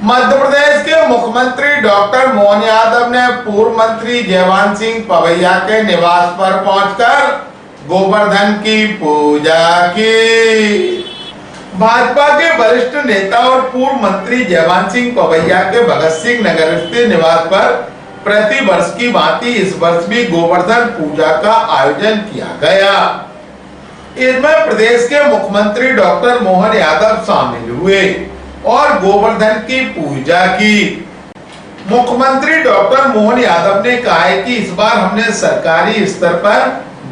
मध्य प्रदेश के मुख्यमंत्री डॉक्टर मोहन यादव ने पूर्व मंत्री जयवंत सिंह पवैया के निवास पर पहुंचकर गोवर्धन की पूजा की। भाजपा के वरिष्ठ नेता और पूर्व मंत्री जयवंत सिंह पवैया के भगत सिंह नगर स्थित निवास पर प्रति वर्ष की भांति इस वर्ष भी गोवर्धन पूजा का आयोजन किया गया। इसमें प्रदेश के मुख्यमंत्री डॉक्टर मोहन यादव शामिल हुए और गोवर्धन की पूजा की। मुख्यमंत्री डॉक्टर मोहन यादव ने कहा है कि इस बार हमने सरकारी स्तर पर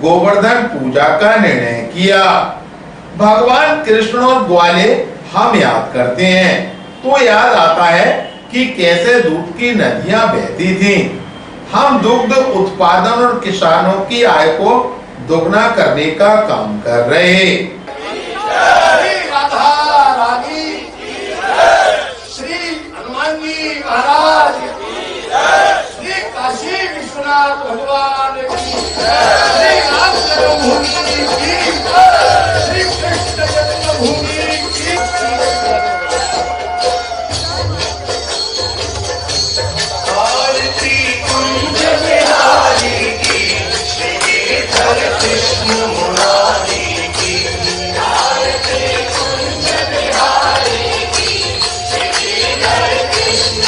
गोवर्धन पूजा का निर्णय किया। भगवान कृष्ण और ग्वाले हम याद करते हैं तो याद आता है कि कैसे दूध की नदियां बहती थीं। हम दुग्ध उत्पादन और किसानों की आय को दोगुना करने का काम कर रहे हैं। महाराज श्री काशी विश्वनाथ भगवान की श्री राम जन्मभूमि की श्री कृष्ण जन्मभूमि की आरती कुंज बिहारी की श्री धर कृष्ण मुरारी की आरती कुंज बिहारी की श्री धर कृष्ण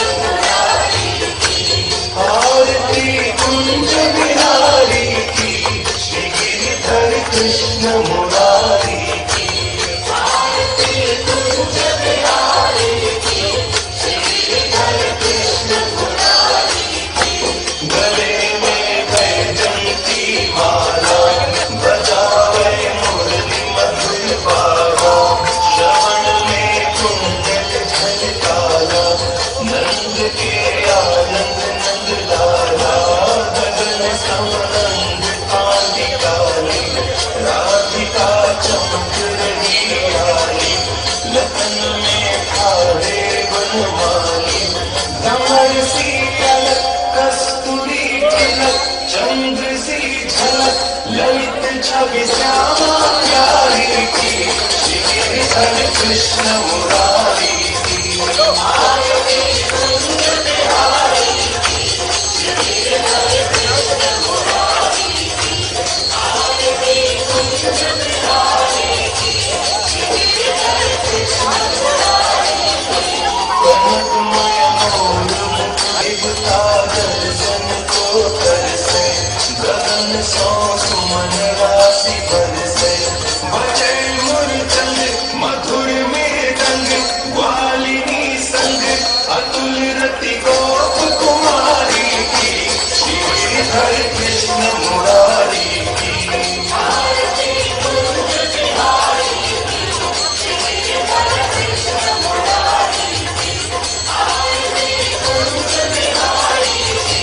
कुंज बिहारी की श्री गिरिधर कृष्ण मुरारी की आरती कुंज बिहारी की श्री गिरिधर कृष्ण मुरारी की गले में बैजंती माला बजावे मुरली मधुर बाबा श्रवण में कुंडल झलकाला नंद के आनंद राधिका चमक रही आई लखन में खारे बनवानी कमर सी अलग कस्तूरी तिलक चंद्र सी झलक ललित छवि श्यामा प्यारी की श्री हरे कृष्ण मुरारी की आरती कुंज बिहारी की श्री हरे कृष्ण मुरारी की आरती कुंज बिहारी की श्री हरे कृष्ण मुरारी की कनकमय मोर मुखिता दर्शन को तरसे गगन सौ सुमन राशि बरसे बजे मुरचंद मधुर मृदंग ग्वालिनी संग अतुल रति गोप कुमारी की श्री हरे कृष्ण मुरारी की आरती कुंज बिहारी की श्री हरे कृष्ण मुरारी की आरती कुंज बिहारी की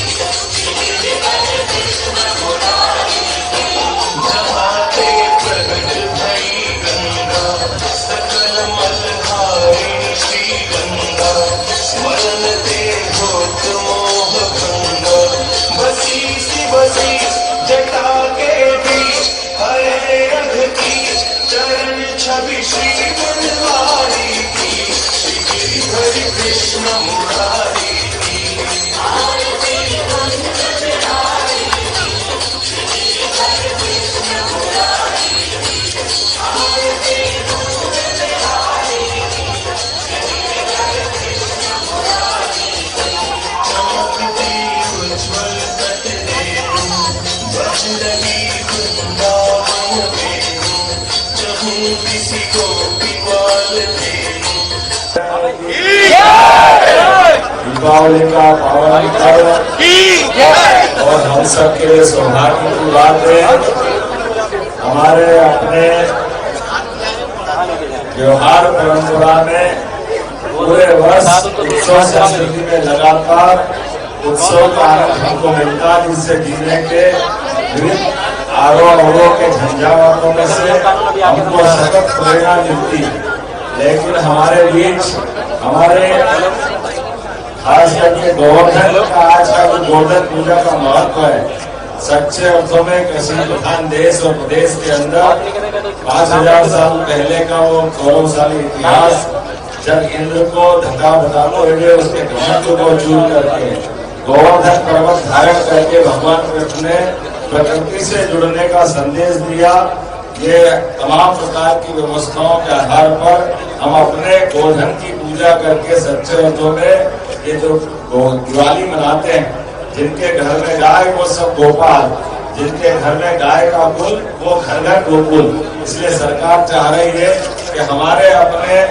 श्री हरे कृष्ण मुरारी की जमाते प्रगट भई गंगा सकल मलहारिणी श्री गंगा स्मरण ते होत मोह भंगा बसी सी बसी जटा के बीच हरे रघ की चरण छवि श्री बनवारी की श्री गिरिधर कृष्ण मुरारी की आरती कुंज बिहारी की श्री गिरिधर कृष्ण मुरारी की आरती कुंज बिहारी की श्री गिरिधर कृष्ण मुरारी की चमकती उज्ज्वल तट रेणु बजरंगी वृंदावन वेणु जहूं किसी को विवाल धेनु दीपावली का पावन पर्व और हम सबके सौभाग्य की बात है। हमारे अपने त्योहार परंपरा में पूरे वर्ष उत्सव संस्कृति में लगातार उत्सव का आनंद हमको मिलता है, जिससे जीने के विभिन्न आरोह के झंझावातों में से हमको सतत प्रेरणा मिलती है। लेकिन हमारे बीच हमारे खास करके गोवर्धन का आज का जो गोवर्धन पूजा का महत्व है, सच्चे अर्थों में किसी महान देश और प्रदेश के अंदर 5000 साल पहले का वो गौरवशाली इतिहास जब इंद्र को धक्का बताते हुए उसके घमंड को चूर करके गोवर्धन पर्वत धारण करके भगवान कृष्ण ने प्रकृति से जुड़ने का संदेश दिया। ये तमाम प्रकार की व्यवस्थाओं के आधार पर हम अपने गोधन की पूजा करके सच्चे अर्थों में ये जो दिवाली मनाते हैं, जिनके घर में गाय वो सब गोपाल, जिनके घर में गाय का कुल वो घर घर गोकुल। इसलिए सरकार चाह रही है कि हमारे अपने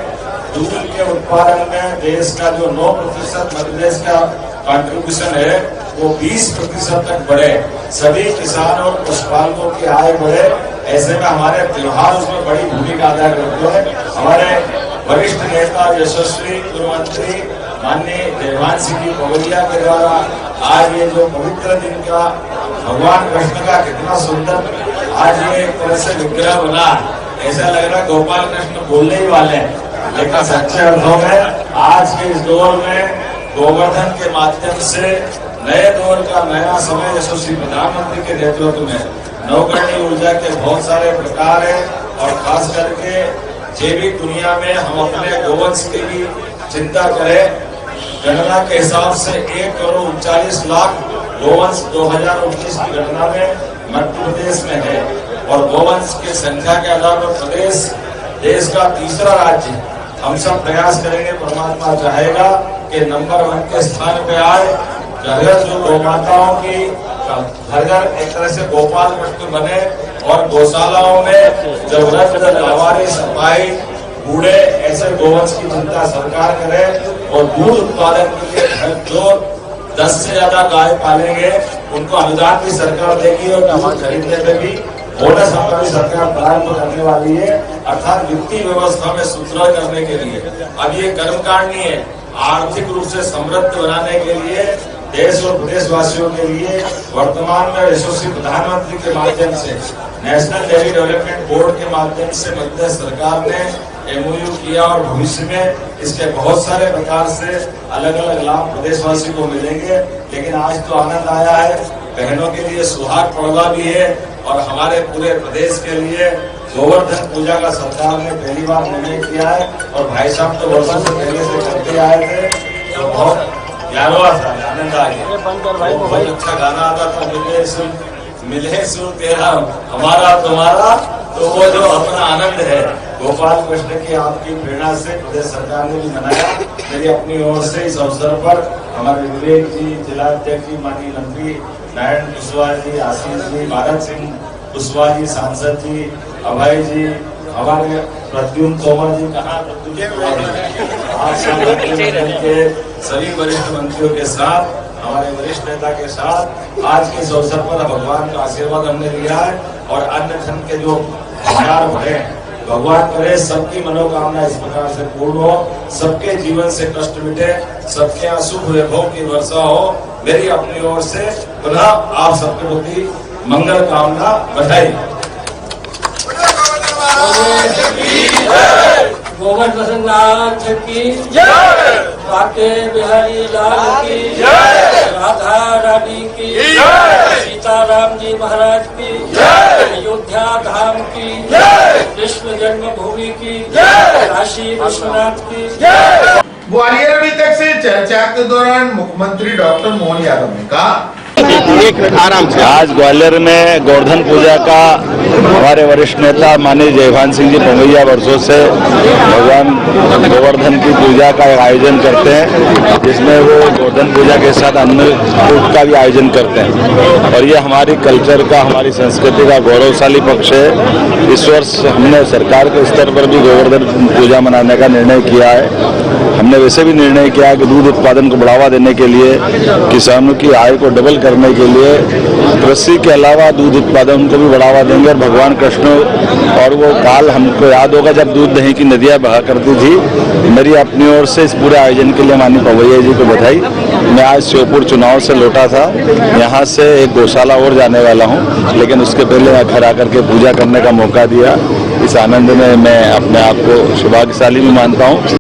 दूध के उत्पादन में देश का जो 9% मध्य प्रदेश का कंट्रीब्यूशन है वो 20% तक बढ़े, सभी किसान और पशुपालकों की आय बढ़े। ऐसे में हमारे त्योहार उसमें बड़ी भूमिका अदा करते हैं। हमारे वरिष्ठ नेता यशस्वी पूर्व मंत्री माननीय जयवान सिंह जी पवैया के द्वारा आज ये जो पवित्र दिन का भगवान कृष्ण का कितना सुंदर आज ये एक तरह से विग्रह बना, ऐसा लग रहा है गोपाल कृष्ण बोलने ही वाले हैं। लेकिन सच्चे अर्थों में आज के इस दौर में गोवर्धन के माध्यम से नए दौर का नया समय यशस्वी प्रधानमंत्री के नेतृत्व में नवकरणीय ऊर्जा के बहुत सारे प्रकार है और खास करके जैविक दुनिया में हम अपने गोवंश की भी चिंता करें। गणना के हिसाब से 1,39,00,000 गोवंश 2019 की गणना में मध्य प्रदेश में है और गोवंश की संख्या के आधार पर प्रदेश देश का तीसरा राज्य। हम सब प्रयास करेंगे, परमात्मा चाहेगा कि नंबर 1 के स्थान पे आए। घर जो गौ माताओं की घर घर एक तरह से गोपाल कृष्ण बने और गौशालाओं में जब वृद्ध लावारी सफाई बूढ़े ऐसे गोवंश की चिंता सरकार करे और दूध उत्पादन के लिए जो 10 से ज्यादा गाय पालेंगे उनको अनुदान भी सरकार देगी और टमाटर खरीदने में भी बोनस हमारी सरकार प्रारंभ करने वाली है, अर्थात वित्तीय व्यवस्था में सुदृढ़ करने के लिए। अब ये कर्मकांड नहीं है, आर्थिक रूप से समृद्ध बनाने के लिए देश और प्रदेशवासियों के लिए वर्तमान में यशस्वी प्रधानमंत्री के माध्यम से नेशनल डेयरी डेवलपमेंट बोर्ड के माध्यम से मध्य प्रदेश सरकार ने MOU किया और भविष्य में इसके बहुत सारे प्रकार से अलग अलग लाभ प्रदेशवासी को मिलेंगे। लेकिन आज तो आनंद आया है, बहनों के लिए सुहाग पर्व भी है और हमारे पूरे प्रदेश के लिए गोवर्धन पूजा का सरकार ने पहली बार निर्णय किया है और भाई साहब तो वर्षों से पहले से करते आए थे। तो बहुत ग्यारहवां था, आनंद आ गया। बहुत अच्छा गाना आता था, मिले सुर तेरा हमारा तुम्हारा, तो वो जो अपना आनंद है गोपाल कृष्ण की आपकी प्रेरणा से प्रदेश सरकार ने भी मनाया। मेरी अपनी ओर से इस अवसर पर हमारे विवेक जी, जिलाध्यक्ष जी, माननीय मंत्री नारायण कुशवाहा जी, आशीष जी, भारत सिंह कुशवाहा जी, सांसद जी, अभय जी, हमारे प्रद्युम्न तोमर जी, कहाँ के सभी वरिष्ठ मंत्रियों के साथ, हमारे वरिष्ठ नेता के साथ आज के इस अवसर पर भगवान का आशीर्वाद हमने लिया है और अन्य धन के जो विचार बढ़े, भगवान करे सबकी मनोकामना इस प्रकार से पूर्ण हो, सबके जीवन से कष्ट मिटे, सबके यहाँ सुख वैभव की वर्षा हो। मेरी अपनी ओर से पुनः आप सबके प्रति मंगल कामना बधाई। गोवर्धन नाथ की जय, बाके बिहारी लाल की जय, राधा रानी की जय, सीताराम जी महाराज की जय, अयोध्या धाम की जय, कृष्ण जन्मभूमि की जय, काशी विश्वनाथ की जय। ग्वालियर में तक से चर्चा के दौरान मुख्यमंत्री डॉक्टर मोहन यादव ने कहा आराम से आज ग्वालियर में गोवर्धन पूजा का हमारे वरिष्ठ नेता माननीय जयवान सिंह जी पवैया वर्षों से भगवान गोवर्धन की पूजा का आयोजन करते हैं, जिसमें वो गोवर्धन पूजा के साथ अन्नकूट का भी आयोजन करते हैं और ये हमारी कल्चर का, हमारी संस्कृति का गौरवशाली पक्ष है। इस वर्ष हमने सरकार के स्तर पर भी गोवर्धन पूजा मनाने का निर्णय किया है। हमने वैसे भी निर्णय किया कि दूध उत्पादन को बढ़ावा देने के लिए, किसानों की आय को डबल करने के लिए कृषि के अलावा दूध उत्पादन को भी बढ़ावा देंगे। और भगवान कृष्ण और वो काल हमको याद होगा जब दूध दही की नदियाँ बहा करती थी। मेरी अपनी ओर से इस पूरे आयोजन के लिए माननीय पवैया जी को बधाई। मैं आज श्योपुर चुनाव से लौटा था, यहाँ से एक गौशाला और जाने वाला हूँ, लेकिन उसके पहले घर आकर के पूजा करने का मौका दिया। इस आनंद में मैं अपने आप को सौभाग्यशाली भी मानता हूँ।